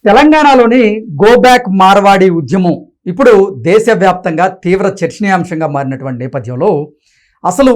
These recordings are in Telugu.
తెలంగాణలోని గో బ్యాక్ మార్వాడి ఉద్యమం ఇప్పుడు దేశవ్యాప్తంగా తీవ్ర చర్చనీయాంశంగా మారినటువంటి నేపథ్యంలో అసలు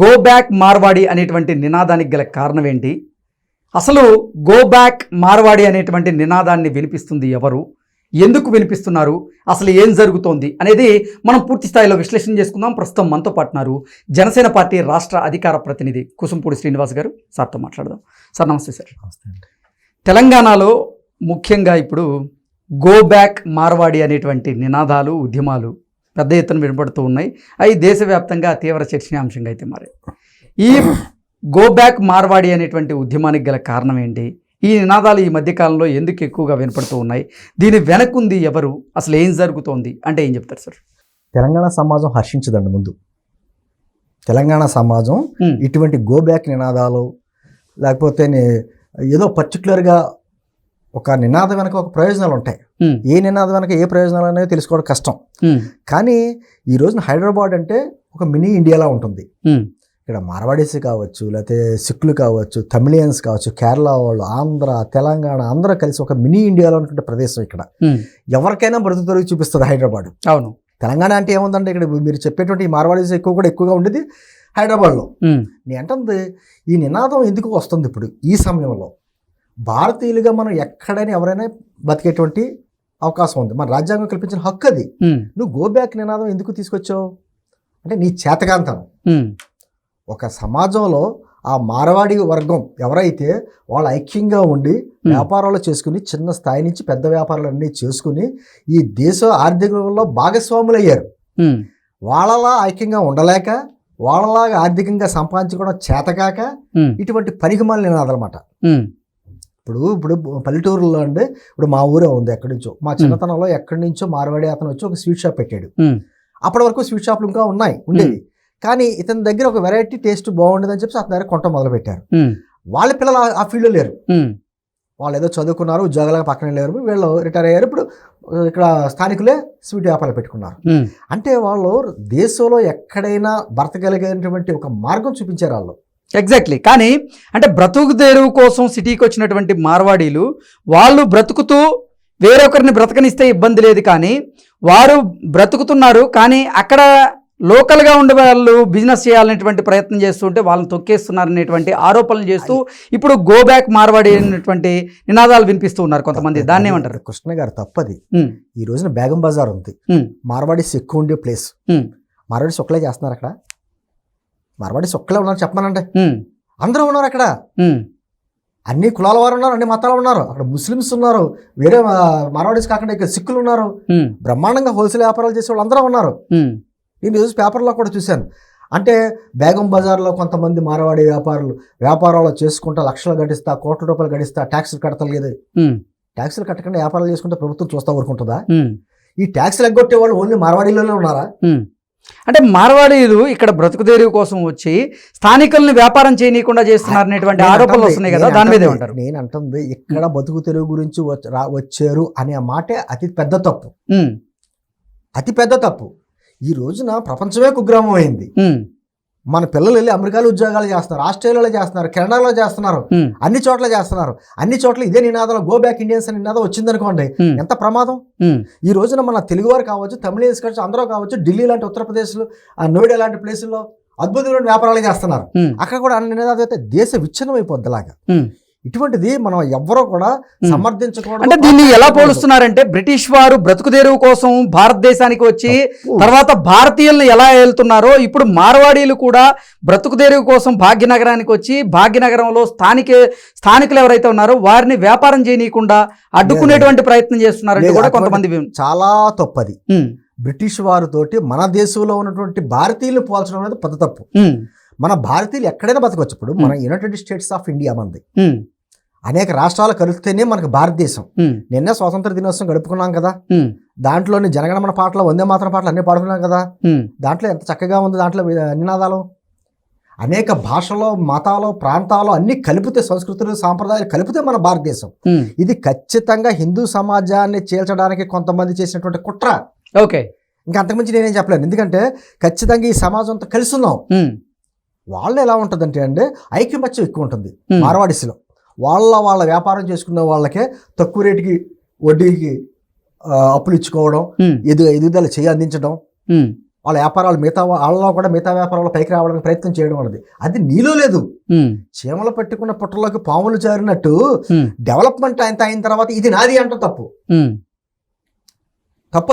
గో బ్యాక్ మార్వాడి అనేటువంటి నినాదానికి గల కారణం ఏంటి? అసలు గో బ్యాక్ మార్వాడి అనేటువంటి నినాదాన్ని వినిపిస్తుంది ఎవరు? ఎందుకు వినిపిస్తున్నారు? అసలు ఏం జరుగుతోంది అనేది మనం పూర్తి స్థాయిలో విశ్లేషణ చేసుకుందాం. ప్రస్తుతం మనతో పాటున్నారు జనసేన పార్టీ రాష్ట్ర అధికార ప్రతినిధి కుసుంపూడి శ్రీనివాస్ గారు. సార్తో మాట్లాడదాం. సార్ నమస్తే. సార్ నమస్తే. తెలంగాణలో ముఖ్యంగా ఇప్పుడు గో బ్యాక్ మార్వాడి అనేటువంటి నినాదాలు, ఉద్యమాలు పెద్ద ఎత్తున వినపడుతూ ఉన్నాయి. అవి దేశవ్యాప్తంగా తీవ్ర చర్చనీయాంశంగా అయితే మారాయి. ఈ గో బ్యాక్ మార్వాడి అనేటువంటి ఉద్యమానికి గల కారణం ఏంటి? ఈ నినాదాలు ఈ మధ్యకాలంలో ఎందుకు ఎక్కువగా వినపడుతూ ఉన్నాయి? దీని వెనకుంది ఎవరు? అసలు ఏం జరుగుతోంది అంటే ఏం చెప్తారు సార్? తెలంగాణ సమాజం హర్షించదండి. ముందు తెలంగాణ సమాజం ఇటువంటి గో బ్యాక్ నినాదాలు లేకపోతే ఏదో పర్టికులర్గా ఒక నినాదం వెనక ఒక ప్రయోజనాలు ఉంటాయి. ఏ నినాదం వెనక ఏ ప్రయోజనాలు అనేవి తెలుసుకోవడం కష్టం. కానీ ఈ రోజున హైదరాబాద్ అంటే ఒక మినీ ఇండియాలా ఉంటుంది. ఇక్కడ మార్వాడీస్ కావచ్చు, లేకపోతే సిక్కులు కావచ్చు, తమిళియన్స్ కావచ్చు, కేరళ వాళ్ళు, ఆంధ్ర, తెలంగాణ అందరూ కలిసి ఒక మినీ ఇండియాలో ఉన్నటువంటి ప్రదేశం. ఇక్కడ ఎవరికైనా బ్రతుకు తెరుగు చూపిస్తుంది హైదరాబాద్. అవును. తెలంగాణ అంటే ఏముందంటే ఇక్కడ మీరు చెప్పేటువంటి ఈ మార్వాడీస్ ఎక్కువగా ఉండేది హైదరాబాద్లో. నేను అంటుంది ఈ నినాదం ఎందుకు వస్తుంది ఇప్పుడు ఈ సమయంలో? భారతీయులుగా మనం ఎక్కడైనా ఎవరైనా బతికేటువంటి అవకాశం ఉంది. మన రాజ్యాంగం కల్పించిన హక్కు అది. నువ్వు గో బ్యాక్ నినాదం ఎందుకు తీసుకొచ్చావు అంటే నీ చేతకాంతనం. ఒక సమాజంలో ఆ మార్వాడి వర్గం ఎవరైతే వాళ్ళు ఐక్యంగా ఉండి వ్యాపారాలు చేసుకుని చిన్న స్థాయి నుంచి పెద్ద వ్యాపారాలన్నీ చేసుకుని ఈ దేశ ఆర్థికంలో భాగస్వాములు అయ్యారు. వాళ్ళలా ఐక్యంగా ఉండలేక వాళ్ళలాగా ఆర్థికంగా సంపాదించుకోవడం చేతకాక ఇటువంటి పనికిమాలిన నినాదనమాట. ఇప్పుడు పల్లెటూరులో అంటే ఇప్పుడు మా ఊరే ఉంది, ఎక్కడి నుంచో మా చిన్నతనంలో ఎక్కడి నుంచో మార్వాడి అతను వచ్చి ఒక స్వీట్ షాప్ పెట్టాడు. అప్పటి వరకు స్వీట్ షాప్లు ఇంకా ఉండేవి. కానీ ఇతని దగ్గర ఒక వెరైటీ టేస్ట్ బాగుండేది అని చెప్పి అతని దగ్గర కొంట మొదలు పెట్టారు. వాళ్ళ పిల్లలు ఆ ఫీల్డ్లో లేరు. వాళ్ళు ఏదో చదువుకున్నారు, ఉద్యోగాలకు పక్కనే లేరు, వీళ్ళు రిటైర్ అయ్యారు. ఇప్పుడు ఇక్కడ స్థానికులే స్వీట్ వ్యాపారాలు పెట్టుకున్నారు. అంటే వాళ్ళు దేశంలో ఎక్కడైనా బ్రతకగలిగేటువంటి ఒక మార్గం చూపించారు వాళ్ళు. ఎగ్జాక్ట్లీ. కానీ అంటే బ్రతుకు తెరువు కోసం సిటీకి వచ్చినటువంటి మార్వాడీలు వాళ్ళు బ్రతుకుతూ వేరొకరిని బ్రతకనిస్తే ఇబ్బంది లేదు, కానీ వారు బ్రతుకుతున్నారు. కానీ అక్కడ లోకల్గా ఉండే వాళ్ళు బిజినెస్ చేయాలనేటువంటి ప్రయత్నం చేస్తుంటే వాళ్ళని తొక్కేస్తున్నారనేటువంటి ఆరోపణలు చేస్తూ ఇప్పుడు గో బ్యాక్ మార్వాడి అనేటువంటి నినాదాలు వినిపిస్తూ ఉన్నారు కొంతమంది. దాన్ని ఏమంటారు? కృష్ణ గారు తప్పది. ఈ రోజున బేగం బజార్ ఉంది, మార్వాడీస్ ఎక్కువ ఉండే ప్లేస్. మార్వాడీస్ ఒక్కలే చేస్తున్నారు అక్కడ. మార్వాడీస్ ఒక్కలే ఉన్నారు చెప్పమనంటే అందరూ ఉన్నారు అక్కడ. అన్ని కులాల వారు ఉన్నారు, అన్ని మతాలు ఉన్నారు. అక్కడ ముస్లిమ్స్ ఉన్నారు, వేరే మార్వాడీస్ కాకుండా ఇక్కడ సిక్కులు ఉన్నారు. బ్రహ్మాండంగా హోల్సేల్ వ్యాపారాలు చేసే వాళ్ళు అందరూ ఉన్నారు. నేను ఈరోజు పేపర్లో కూడా చూశాను. అంటే బేగం బజార్లో కొంతమంది మార్వాడి వ్యాపారాలు చేసుకుంటా లక్షలు గడిస్తా, కోట్ల రూపాయలు గడిస్తా, ట్యాక్సులు కడతలేదు. ట్యాక్సులు కట్టకుండా వ్యాపారాలు చేసుకుంటే ప్రభుత్వం చూస్తా ఊరుకుంటుందా? ఈ ట్యాక్సులు ఎగ్గొట్టే వాళ్ళు ఓన్లీ మార్వాడీలోనే ఉన్నారా? అంటే మార్వాడీలు ఇక్కడ బ్రతుకు తెరువు కోసం వచ్చి స్థానికుల్ని వ్యాపారం చేయనీయకుండా చేస్తున్నారు అనేటువంటి ఆరోపణలు వస్తున్నాయి కదా, దాని మీద ఏమంటారు? నేను అంటుంది ఇక్కడ బతుకు తెరువు గురించి వచ్చారు అనే మాటే అతి పెద్ద తప్పు. అతి పెద్ద తప్పు. ఈ రోజున ప్రపంచమే కుగ్రామం అయింది. మన పిల్లలు వెళ్ళి అమెరికాలో ఉద్యోగాలు చేస్తున్నారు, ఆస్ట్రేలియాలో చేస్తున్నారు, కెనడాలో చేస్తున్నారు, అన్ని చోట్ల చేస్తున్నారు. అన్ని చోట్ల ఇదే నినాదంలో గో బ్యాక్ ఇండియన్స్ అనే నినాదం వచ్చిందనుకోండి, ఎంత ప్రమాదం. ఈ రోజున మన తెలుగువారు కావచ్చు, తమిళన్స్ కావచ్చు, అందరూ కావచ్చు, ఢిల్లీ లాంటి ఉత్తరప్రదేశ్లో, నోయిడా లాంటి ప్లేసుల్లో అద్భుతమైన వ్యాపారాలు చేస్తున్నారు. అక్కడ కూడా అన్ని నినాదాలు అయితే దేశ విచ్ఛిన్నం అయిపోద్దిలాగా. ఇటువంటిది మనం ఎవ్వరూ కూడా సమర్థించకూడదు. అంటే దీన్ని ఎలా పోలుస్తున్నారంటే బ్రిటిష్ వారు బ్రతుకు తెరువు కోసం భారతదేశానికి వచ్చి తర్వాత భారతీయులను ఎలా వెళ్తున్నారో ఇప్పుడు మార్వాడీలు కూడా బ్రతుకు తెరువు కోసం భాగ్యనగరానికి వచ్చి భాగ్యనగరంలో స్థానికులు ఎవరైతే ఉన్నారో వారిని వ్యాపారం చేయనీయకుండా అడ్డుకునేటువంటి ప్రయత్నం చేస్తున్నారంటే కూడా కొంతమంది. చాలా తప్పది. బ్రిటిష్ వారితోటి మన దేశంలో ఉన్నటువంటి భారతీయులను పోల్చడం అనేది పెద్ద తప్పు. మన భారతీయులు ఎక్కడైనా బతకొచ్చు. ఇప్పుడు మన యునైటెడ్ స్టేట్స్ ఆఫ్ ఇండియా మంది, అనేక రాష్ట్రాలు కలిస్తేనే మనకు భారతదేశం. నిన్నే స్వాతంత్ర దినోత్సవం గడుపుకున్నాం కదా, దాంట్లోని జనగణమన పాటలు, వందే మాతరం పాటలు అన్నీ పాడుకున్నాం కదా. దాంట్లో ఎంత చక్కగా ఉంది, దాంట్లో నినాదాలు అనేక భాషలు, మతాలు, ప్రాంతాలు అన్ని కలిపితే, సంస్కృతులు, సాంప్రదాయాలు కలిపితే మన భారతదేశం. ఇది ఖచ్చితంగా హిందూ సమాజాన్ని చీల్చడానికి కొంతమంది చేసినటువంటి కుట్ర. ఓకే, ఇంకా అంతకుమించి నేనేం చెప్పలేను. ఎందుకంటే ఖచ్చితంగా ఈ సమాజంతో కలిసి ఉన్నాం. వాళ్ళు ఎలా ఉంటుందంటే అంటే ఐక్యమత్యం ఎక్కువ ఉంటుంది మార్వాడీస్లో. వాళ్ళ వ్యాపారం చేసుకున్న వాళ్ళకే తక్కువ రేటుకి వడ్డీకి అప్పులు ఇచ్చుకోవడం, ఎదుగుదల చేయి అందించడం, వాళ్ళ వ్యాపారాలు వాళ్ళలో కూడా మిగతా వ్యాపారాలు పైకి రావడానికి ప్రయత్నం చేయడం అన్నది అది నీలో లేదు. చీమలు పట్టుకున్న పుట్టలోకి పాములు చేరినట్టు డెవలప్మెంట్ అయిన తర్వాత ఇది నాది అంటాం తప్పు.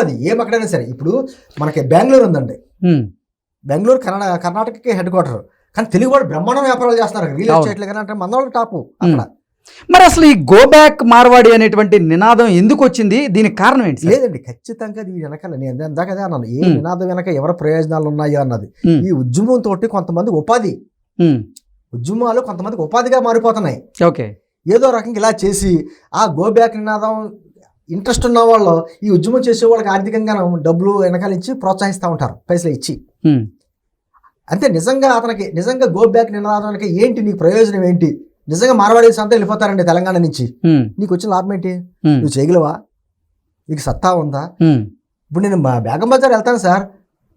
అది ఏమక్కడైనా సరే. ఇప్పుడు మనకి బెంగళూరు ఉందండి, బెంగళూరు కర్ణాటకకి హెడ్ క్వార్టర్, కానీ తెలుగు వాడు బ్రహ్మాండం వ్యాపారాలు చేస్తున్నారు. రియల్ ఎస్టేట్లు కానీ అంటే మన వాళ్ళు టాపు అక్కడ. మరి అసలు ఈ గో బ్యాక్ మార్వాడి అనేటువంటి నినాదం ఎందుకు వచ్చింది, దీనికి కారణం ఏంటి? లేదండి, ఖచ్చితంగా ఇది వెనకాల నేను ఇందాక అదే అన్నాను, ఏ నినాదం వెనక ఎవరి ప్రయోజనాలు ఉన్నాయో అన్నది. ఈ ఉద్యమం తోటి కొంతమంది ఉద్యమాలు కొంతమందికి ఉపాధిగా మారిపోతున్నాయి. ఓకే, ఏదో రకంగా ఇలా చేసి ఆ గో బ్యాక్ నినాదం ఇంట్రెస్ట్ ఉన్న వాళ్ళు ఈ ఉద్యమం చేసే వాళ్ళకి ఆర్థికంగా డబ్బులు వెనకాల ఇచ్చి ప్రోత్సహిస్తూ ఉంటారు, పైసలు ఇచ్చి. అంతే. నిజంగా గో బ్యాక్ నినాదానికి ఏంటి నీకు ప్రయోజనం ఏంటి? నిజంగా మార్వాడీస్ అంతా వెళ్ళిపోతారండి తెలంగాణ నుంచి, నీకు వచ్చిన లాభం ఏంటి? నువ్వు చేయగలవా? నీకు సత్తా ఉందా? ఇప్పుడు నేను బేగం బజార్ వెళ్తాను సార్,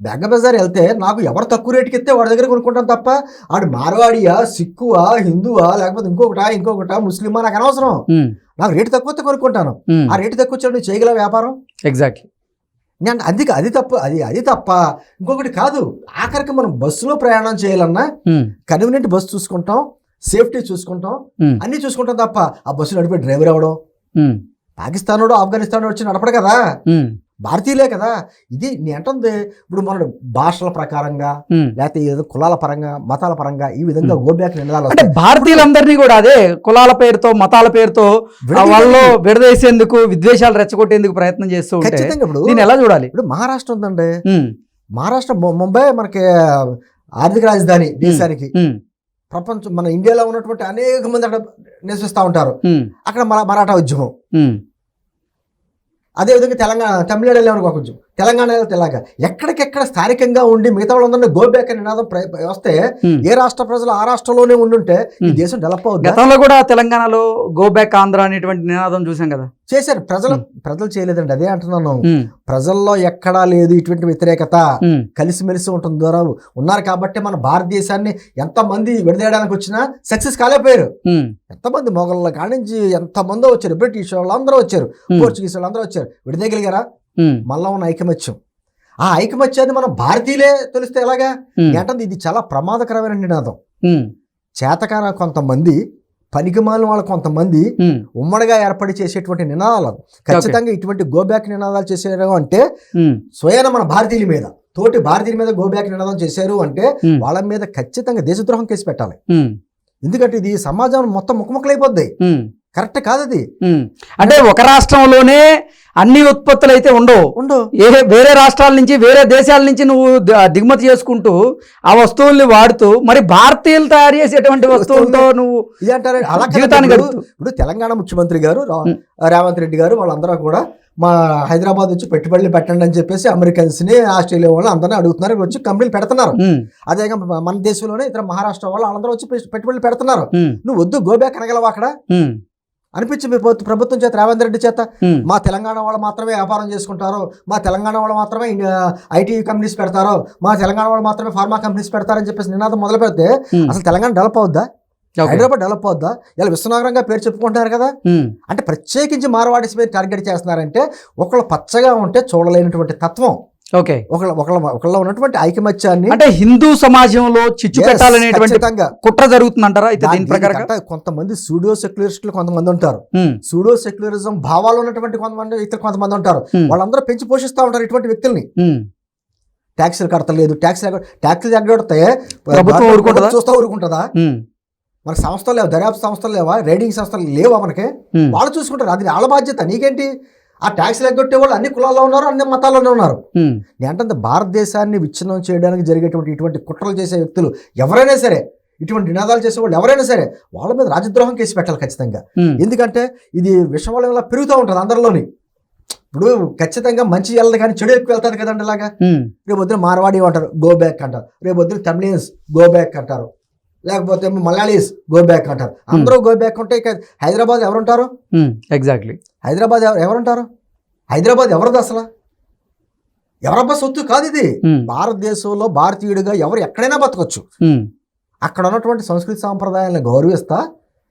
బేగం బజార్ వెళ్తే నాకు ఎవరు తక్కువ రేటుకి ఇస్తే వాడి దగ్గర కొనుక్కుంటాను తప్ప ఆడు మార్వాడియా, సిక్కువా, హిందువా, లేకపోతే ఇంకొకట ముస్లిమా నాకు అనవసరం. నాకు రేటు తక్కువతో కొనుక్కుంటాను. ఆ రేటు తక్కువ వచ్చాడు, నువ్వు చేయగల వ్యాపారం? ఎగ్జాక్ట్లీ. నేను అది తప్పు, అది తప్ప ఇంకొకటి కాదు. ఆఖరికి మనం బస్సులో ప్రయాణం చేయాలన్నా కన్వీనియంట్ బస్సు చూసుకుంటాం, సేఫ్టీ చూసుకుంటాం, అన్ని చూసుకుంటాం తప్ప ఆ బస్సు నడిపే డ్రైవర్ ఎవడో పాకిస్తాన్ ఆఫ్ఘనిస్తాన్ వచ్చి నడపడు కదా, భారతీయులే కదా. ఇది నేను అంటుంది. ఇప్పుడు మన భాషల ప్రకారంగా లేకపోతే ఏదో కులాల పరంగా, మతాల పరంగా ఈ విధంగా గో బ్యాక్ నినాదాలు అంటే భారతీయులందరినీ కూడా అదే కులాల పేరుతో, మతాల పేరుతో వాళ్ళు విడదీసేందుకు, విద్వేషాలు రెచ్చగొట్టేందుకు ప్రయత్నం చేస్తూ ఉంటారు. ఖచ్చితంగా. ఇప్పుడు దీన్ని ఎలా చూడాలి? ఇప్పుడు మహారాష్ట్ర ఉందండి, మహారాష్ట్ర ముంబై మనకి ఆర్థిక రాజధాని దేశానికి. ప్రపంచం మన ఇండియాలో ఉన్నటువంటి అనేక మంది అక్కడ నివసిస్తూ ఉంటారు. అక్కడ మరాఠా ఉద్యమం, అదేవిధంగా తమిళనాడులో ఒక ఉద్యమం, తెలంగాణలో తెలంగాణ, ఎక్కడికెక్కడ స్థానికంగా ఉండి మిగతా వాళ్ళందరినీ గో బ్యాక్ అనే నినాదం వస్తే ఏ రాష్ట్ర ప్రజలు ఆ రాష్ట్రంలోనే ఉండుంటే ఈ దేశం డెవలప్ అవుతుంది. గతంలో కూడా తెలంగాణలో గో బ్యాక్ ఆంధ్ర అనేటువంటి నినాదం చూసాం కదా. చేశారు, ప్రజలు చేయలేదండి. అదే అంటున్నాను, ప్రజల్లో ఎక్కడా లేదు ఇటువంటి వ్యతిరేకత. కలిసిమెలిసి ఉన్నారు కాబట్టి మన భారతదేశాన్ని ఎంతమంది విడదీయడానికి వచ్చినా సక్సెస్ కాలేకపోయారు. ఎంతమంది మొఘళ్ళ కానించి ఎంతమందో వచ్చారు, బ్రిటిష్ వాళ్ళు అందరూ వచ్చారు, పోర్చుగీస్ వాళ్ళు అందరూ వచ్చారు, విడదీయగలిగారా? మళ్ళా ఉన్న ఐకమత్యం, ఆ ఐకమత్యాన్ని మనం భారతీయులే తెలిస్తే ఎలాగా? ఏంటంటే ఇది చాలా ప్రమాదకరమైన నినాదం. చేతకాన కొంతమంది, పనికిమాలిన వాళ్ళు కొంతమంది ఉమ్మడిగా ఏర్పడి చేసేటువంటి నినాదాలు. ఖచ్చితంగా ఇటువంటి గో బ్యాక్ నినాదాలు చేశారు అంటే స్వయాన మన భారతీయుల మీద, తోటి భారతీయుల మీద గో బ్యాక్ నినాదం చేశారు అంటే వాళ్ళ మీద ఖచ్చితంగా దేశద్రోహం కేసు పెట్టాలి. ఎందుకంటే ఇది సమాజం మొత్తం ముక్కముక్కలైపోద్ది. కరెక్ట్ కాదు అది. అంటే ఒక రాష్ట్రంలోనే అన్ని ఉత్పత్తులు అయితే ఉండవు. వేరే రాష్ట్రాల నుంచి, వేరే దేశాల నుంచి నువ్వు దిగుమతి చేసుకుంటూ ఆ వస్తువుల్ని వాడుతూ మరి భారతీయులు తయారు చేసేటువంటి వస్తువులతో నువ్వు జీవితాన్ని గడుపుతూ. ఇప్పుడు తెలంగాణ ముఖ్యమంత్రి గారు రేవంత్ రెడ్డి గారు వాళ్ళందరూ కూడా మా హైదరాబాద్ వచ్చి పెట్టుబడులు పెట్టండి అని చెప్పేసి అమెరికన్స్ని, ఆస్ట్రేలియా వాళ్ళు అందరినీ అడుగుతున్నారు, వచ్చి కంపెనీలు పెడుతున్నారు. అదే మన దేశంలోనే ఇతర మహారాష్ట్ర వాళ్ళు వాళ్ళందరూ వచ్చి పెట్టుబడులు పెడుతున్నారు. నువ్వు వద్దు గో బ్యాక్ అనగలవా అక్కడ అనిపించి ప్రభుత్వం చేత, రేవంత్ రెడ్డి చేత మా తెలంగాణ వాళ్ళు మాత్రమే వ్యాపారం చేసుకుంటారు, మా తెలంగాణ వాళ్ళు మాత్రమే ఐటీ కంపెనీస్ పెడతారు, మా తెలంగాణ వాళ్ళు మాత్రమే ఫార్మా కంపెనీస్ పెడతారని చెప్పేసి నినాదం మొదలు పెడితే అసలు తెలంగాణ డెవలప్ అవుద్దా? హైదరాబాద్ డెవలప్ అవుద్దా? ఇలా విశ్వనగరంగా పేరు చెప్పుకుంటున్నారు కదా. అంటే ప్రత్యేకించి మార్వాడీస్ మీద టార్గెట్ చేస్తున్నారంటే ఒకళ్ళు పచ్చగా ఉంటే చూడలేనటువంటి తత్వం. ఓకే, ఒకళ్ళ ఉన్నటువంటి ఐకమత్యాన్ని, అంటే హిందూ సమాజంలో చిచ్చు పెట్టాలనేటువంటి కుట్ర జరుగుతుందంటారా? అయితే దీని ప్రకారం కొంతమంది సూడో సెక్యులరిస్టులు కొంతమంది ఉంటారు, సూడో సెక్యులరిజం భావాలు ఉన్నటువంటి కొంతమంది ఉంటారు. వాళ్ళందరూ పెంచి పోషిస్తూ ఉంటారు ఇటువంటి వ్యక్తుల్ని. ట్యాక్సీలు కడతలేదు, ట్యాక్సీలు ఎగ్గొడితే ప్రభుత్వం చూస్తా ఊరుకుంటుందా? మన సంస్థలు లేవు, దర్యాప్తు సంస్థలు లేవా, రైడింగ్ సంస్థలు లేవా? మనకి వాళ్ళు చూసుకుంటారు, అది వాళ్ళ బాధ్యత. నీకేంటి? ఆ ట్యాక్స్లు ఎగ్గొట్టే వాళ్ళు అన్ని కులాల్లో ఉన్నారు, అన్ని మతాల్లోనే ఉన్నారు. ఏంటంటే భారతదేశాన్ని విచ్ఛిన్నం చేయడానికి జరిగేటువంటి ఇటువంటి కుట్రలు చేసే వ్యక్తులు ఎవరైనా సరే, ఇటువంటి నినాదాలు చేసే వాళ్ళు ఎవరైనా సరే వాళ్ళ మీద రాజద్రోహం కేసు పెట్టాలి ఖచ్చితంగా. ఎందుకంటే ఇది విషవలయంలా పెరుగుతూ ఉంటుంది అందరిలోని. ఇప్పుడు ఖచ్చితంగా మంచి వెళ్ళదు కానీ చెడు ఎక్కువ వెళ్తారు కదండి. ఇలాగా రేపు వద్దున మార్వాడి అంటారు, గో బ్యాక్ అంటారు. రేపు వద్దున తమిళియన్స్ గో బ్యాక్ అంటారు, లేకపోతే మలయాళీస్ గో బ్యాక్ అంటారు. అందరూ గో బ్యాక్ ఉంటే హైదరాబాద్ ఎవరుంటారు? ఎగ్జాక్ట్లీ, హైదరాబాద్ ఎవరుంటారు? హైదరాబాద్ ఎవరిది అసలు? ఎవరబ్బా సొత్తు కాదు ఇది. భారతదేశంలో భారతీయుడిగా ఎవరు ఎక్కడైనా బతకొచ్చు. అక్కడ ఉన్నటువంటి సంస్కృతి సాంప్రదాయాలను గౌరవిస్తా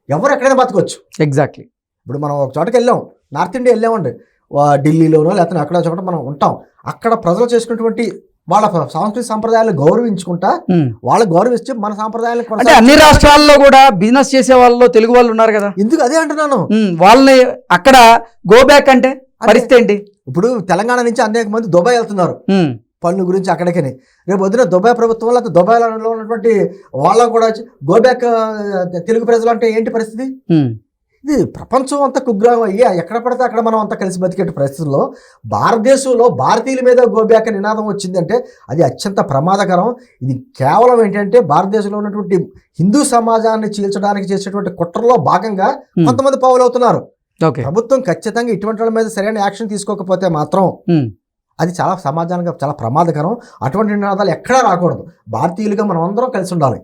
ఎవరు ఎక్కడైనా బతకొచ్చు. ఎగ్జాక్ట్లీ. ఇప్పుడు మనం ఒక చోటకి వెళ్ళాం, నార్త్ ఇండియా వెళ్ళామండి, ఢిల్లీలోనో లేకపోతే అక్కడ చోట మనం ఉంటాం. అక్కడ ప్రజలు చేసుకున్నటువంటి వాళ్ళ సంస్కృతి సంప్రదాయాలు గౌరవించుకుంటా, వాళ్ళకి గౌరవించి మన సాంప్రదాయాలు అంటే అన్ని రాష్ట్రాల్లో కూడా బిజినెస్ చేసే వాళ్ళు తెలుగు వాళ్ళు ఉన్నారు కదా, ఎందుకు అదే అంటున్నాను. వాళ్ళని అక్కడ గో బ్యాక్ అంటే పరిస్థితి ఏంటి? ఇప్పుడు తెలంగాణ నుంచి అనేక మంది దుబాయ్ వెళ్తున్నారు పనుల గురించి అక్కడికని. రేపు వద్దున దుబాయ్ ప్రభుత్వం లేకపోతే దుబాయ్లో ఉన్నటువంటి వాళ్ళకు కూడా గో బ్యాక్ తెలుగు ప్రజలు అంటే ఏంటి పరిస్థితి? ఇది ప్రపంచం అంతా కుగ్రామం అయ్యి ఎక్కడ పడితే అక్కడ మనం అంతా కలిసి బతికే పరిస్థితుల్లో భారతదేశంలో భారతీయుల మీద గో బ్యాక్ నినాదం వచ్చిందంటే అది అత్యంత ప్రమాదకరం. ఇది కేవలం ఏంటంటే భారతదేశంలో ఉన్నటువంటి హిందూ సమాజాన్ని చీల్చడానికి చేసేటువంటి కుట్రలో భాగంగా కొంతమంది పావులవుతున్నారు. ప్రభుత్వం ఖచ్చితంగా ఇటువంటి వాళ్ళ మీద సరైన యాక్షన్ తీసుకోకపోతే మాత్రం అది చాలా సమాజానికి చాలా ప్రమాదకరం. అటువంటి నినాదాలు ఎక్కడా రాకూడదు. భారతీయులుగా మనం అందరం కలిసి ఉండాలి.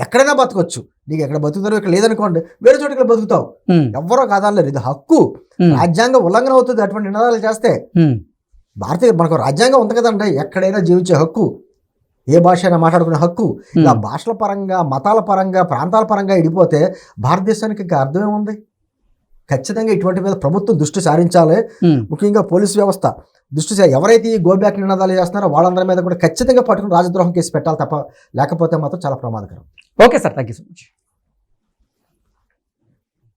ఎక్కడైనా బతకొచ్చు. నీకు ఎక్కడ బతుకుతారో ఇక్కడ లేదనుకోండి, వేరే చోట ఇక్కడ బతుకుతావు, ఎవ్వరో కాదాలేదు. ఇది హక్కు, రాజ్యాంగ ఉల్లంఘన అవుతుంది అటువంటి నినాదాలు చేస్తే. భారతీయ మనకు రాజ్యాంగం ఉంది కదండి, ఎక్కడైనా జీవించే హక్కు, ఏ భాష అయినా మాట్లాడుకునే హక్కు. ఇలా భాషల పరంగా, మతాల పరంగా, ప్రాంతాల పరంగా ఇడిపోతే భారతదేశానికి ఇంకా అర్థమేముంది? ఖచ్చితంగా ఇటువంటి మీద ప్రభుత్వం దృష్టి సారించాలి. ముఖ్యంగా పోలీసు వ్యవస్థ దృష్టి ఎవరైతే ఈ గో బ్యాక్ నినాదాలు చేస్తున్నారో వాళ్ళందరి మీద కూడా ఖచ్చితంగా పట్టుకుని రాజద్రోహం కేసు పెట్టాలి తప్ప, లేకపోతే మాత్రం చాలా ప్రమాదకరం. Okay sir, thank you so much.